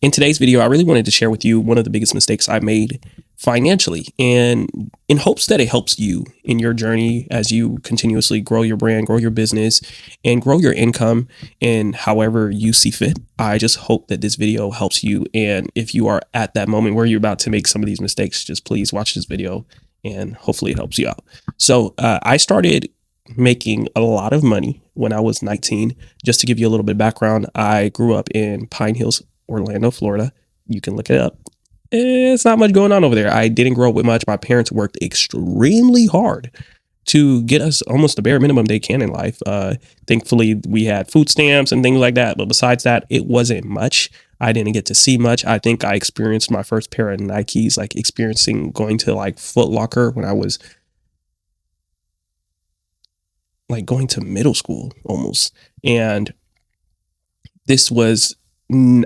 In today's video, I really wanted to share with you one of the biggest mistakes I made financially, and in hopes that it helps you in your journey as you continuously grow your brand, grow your business, and grow your income in however you see fit. I just hope that this video helps you. And if you are at that moment where you're about to make some of these mistakes, just please watch this video and hopefully it helps you out. So I started making a lot of money when I was 19. Just to give you a little bit of background, I grew up in Pine Hills, Orlando, Florida. You can look it up. It's not much going on over there. I didn't grow up with much. My parents worked extremely hard to get us almost the bare minimum they can in life. Thankfully, we had food stamps and things like that. But besides that, it wasn't much. I didn't get to see much. I think I experienced my first pair of Nikes, like experiencing going to like Foot Locker when I was like going to middle school almost. And this was,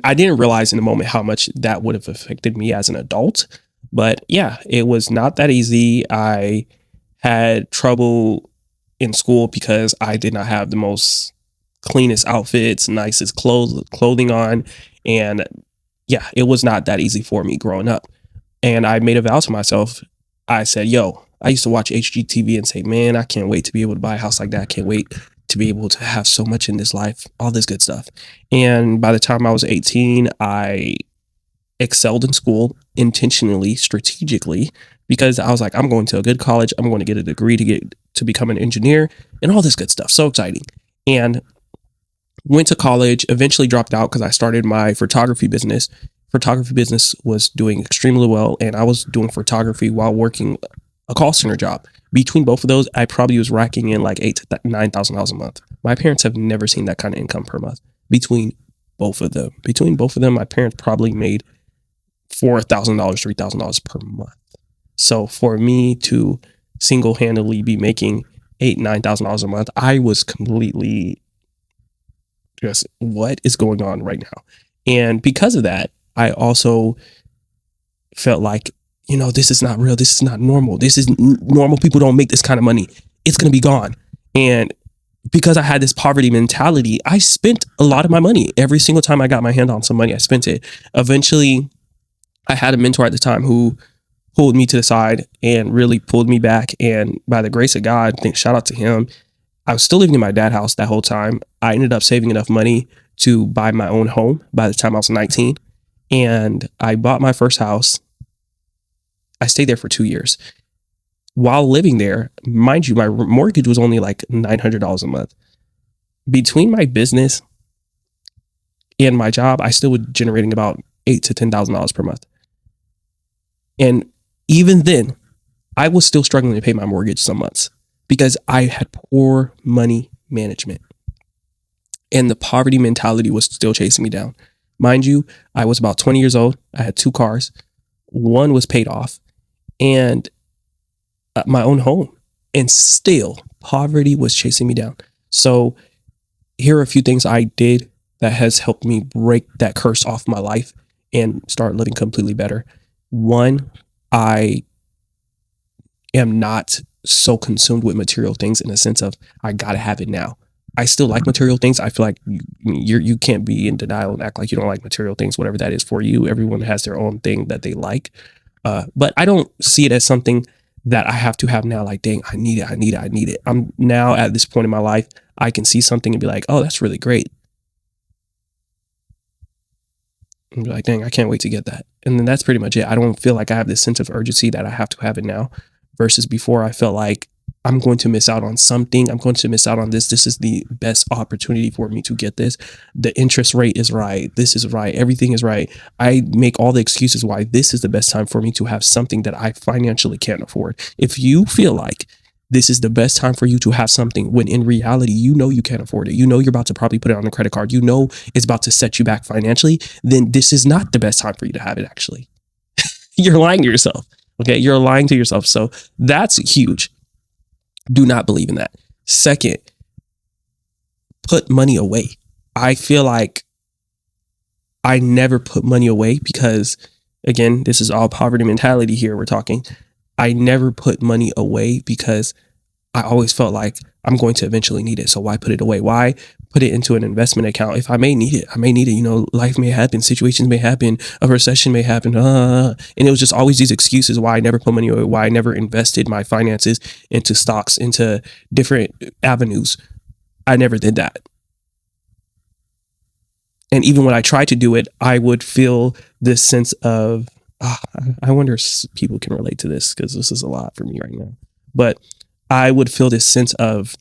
I didn't realize in the moment how much that would have affected me as an adult. But yeah, it was not that easy. I had trouble in school because I did not have the most cleanest outfits, nicest clothing on. And yeah, it was not that easy for me growing up. And I made a vow to myself. I said, yo, I used to watch HGTV and say, man, I can't wait to be able to buy a house like that. I can't wait to be able to have so much in this life, all this good stuff. And by the time I was 18, I excelled in school intentionally, strategically, because I was like, I'm going to a good college. I'm going to get a degree to become an engineer and all this good stuff. So exciting. And went to college, eventually dropped out because I started my photography business. Photography business was doing extremely well. And I was doing photography while working a call center job. Between both of those, I probably was racking in like $8,000 to $9,000 a month. My parents have never seen that kind of income per month. Between both of them, my parents probably made $4,000, $3,000 per month. So for me to single-handedly be making $8,000, $9,000 a month, I was completely just, what is going on right now? And because of that, I also felt like, you know, this is not real. This is not normal. This is normal. People don't make this kind of money. It's going to be gone. And because I had this poverty mentality, I spent a lot of my money. Every single time I got my hand on some money, I spent it. Eventually, I had a mentor at the time who pulled me to the side and really pulled me back. And by the grace of God, shout out to him. I was still living in my dad's house that whole time. I ended up saving enough money to buy my own home by the time I was 19. And I bought my first house. I stayed there for 2 years. While living there, mind you, my mortgage was only like $900 a month. Between my business and my job, I still was generating about $8,000 to $10,000 per month. And even then, I was still struggling to pay my mortgage some months because I had poor money management. And the poverty mentality was still chasing me down. Mind you, I was about 20 years old. I had 2 cars. One was paid off. And my own home, and still poverty was chasing me down. So here are a few things I did that has helped me break that curse off my life and start living completely better. One, I am not so consumed with material things in a sense of I gotta have it now. I still like material things. I feel like you can't be in denial and act like you don't like material things, whatever that is for you. Everyone has their own thing that they like. But I don't see it as something that I have to have now. Like, dang, I need it. I'm now at this point in my life, I can see something and be like, oh, that's really great. And be like, dang, I can't wait to get that. And then that's pretty much it. I don't feel like I have this sense of urgency that I have to have it now versus before I felt like I'm going to miss out on something. I'm going to miss out on this. This is the best opportunity for me to get this. The interest rate is right. This is right. Everything is right. I make all the excuses why this is the best time for me to have something that I financially can't afford. If you feel like this is the best time for you to have something when in reality, you know you can't afford it. You know you're about to probably put it on a credit card. You know it's about to set you back financially. Then this is not the best time for you to have it, actually. You're lying to yourself. Okay, you're lying to yourself. So that's huge. Do not believe in that. Second, put money away. I feel like I never put money away because, again, this is all poverty mentality here we're talking. I never put money away because I always felt like I'm going to eventually need it. So why put it away? Why put it into an investment account. If I may need it, I may need it. You know, life may happen, situations may happen, a recession may happen. And it was just always these excuses why I never put money away, why I never invested my finances into stocks, into different avenues. I never did that. And even when I tried to do it, I would feel this sense of, I wonder if people can relate to this, because this is a lot for me right now. But I would feel this sense of,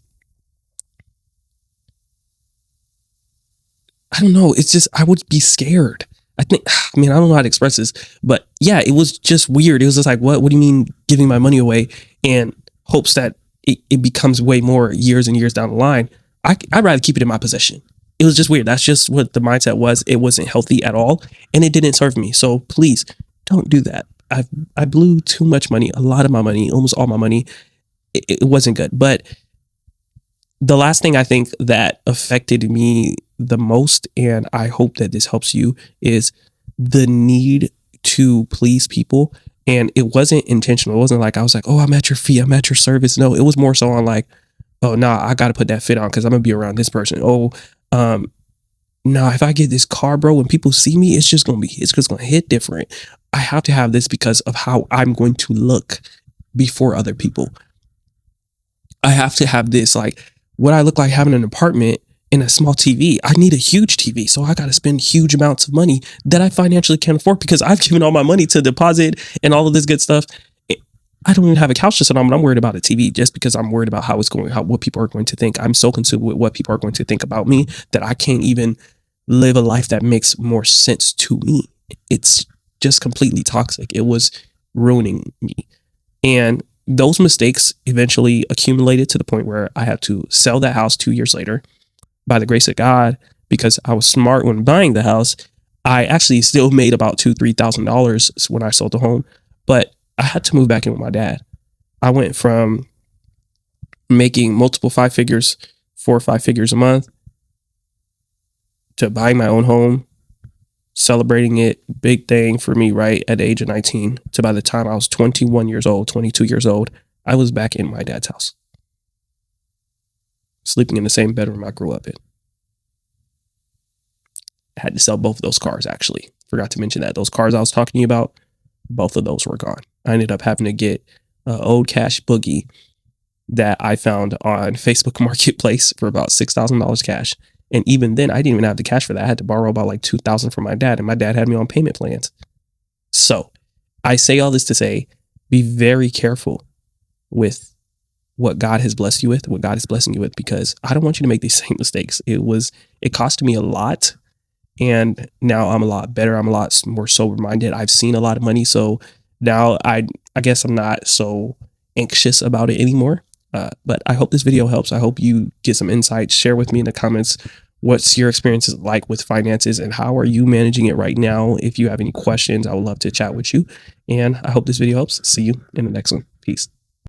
I don't know. It's just, I would be scared. I think, I mean, I don't know how to express this, but yeah, it was just weird. It was just like, what do you mean giving my money away and hopes that it becomes way more years and years down the line? I'd rather keep it in my possession. It was just weird. That's just what the mindset was. It wasn't healthy at all, and it didn't serve me. So please don't do that. I blew too much money, a lot of my money, almost all my money. It wasn't good. But the last thing I think that affected me the most, and I hope that this helps you, is the need to please people. And it wasn't intentional. It wasn't like I was like, oh, I'm at your feet, I'm at your service. No, it was more so on like, oh, nah, I got to put that fit on because I'm going to be around this person. Oh, nah, if I get this car, bro, when people see me, it's just going to hit different. I have to have this because of how I'm going to look before other people. I have to have this, like, what I look like having an apartment and a small TV. I need a huge TV. So I got to spend huge amounts of money that I financially can't afford because I've given all my money to deposit and all of this good stuff. I don't even have a couch to sit on, but I'm worried about a TV just because I'm worried about how it's going, what people are going to think. I'm so consumed with what people are going to think about me that I can't even live a life that makes more sense to me. It's just completely toxic. It was ruining me. And those mistakes eventually accumulated to the point where I had to sell that house 2 years later. By the grace of God, because I was smart when buying the house, I actually still made about $2,000-$3,000 when I sold the home, but I had to move back in with my dad. I went from making multiple 5 figures, 4 or 5 figures a month, to buying my own home, celebrating it, big thing for me, right, at the age of 19, to by the time I was 21 years old, 22 years old, I was back in my dad's house, sleeping in the same bedroom I grew up in. I had to sell both of those cars, actually. Forgot to mention that. Those cars I was talking to you about, both of those were gone. I ended up having to get an old cash boogie that I found on Facebook Marketplace for about $6,000 cash. And even then, I didn't even have the cash for that. I had to borrow about like $2,000 from my dad, and my dad had me on payment plans. So I say all this to say, be very careful with what God has blessed you with, what God is blessing you with, because I don't want you to make these same mistakes. It cost me a lot. And now I'm a lot better. I'm a lot more sober minded. I've seen a lot of money. So now I guess I'm not so anxious about it anymore. But I hope this video helps. I hope you get some insights. Share with me in the comments what's your experiences like with finances and how are you managing it right now. If you have any questions, I would love to chat with you. And I hope this video helps. See you in the next one. Peace.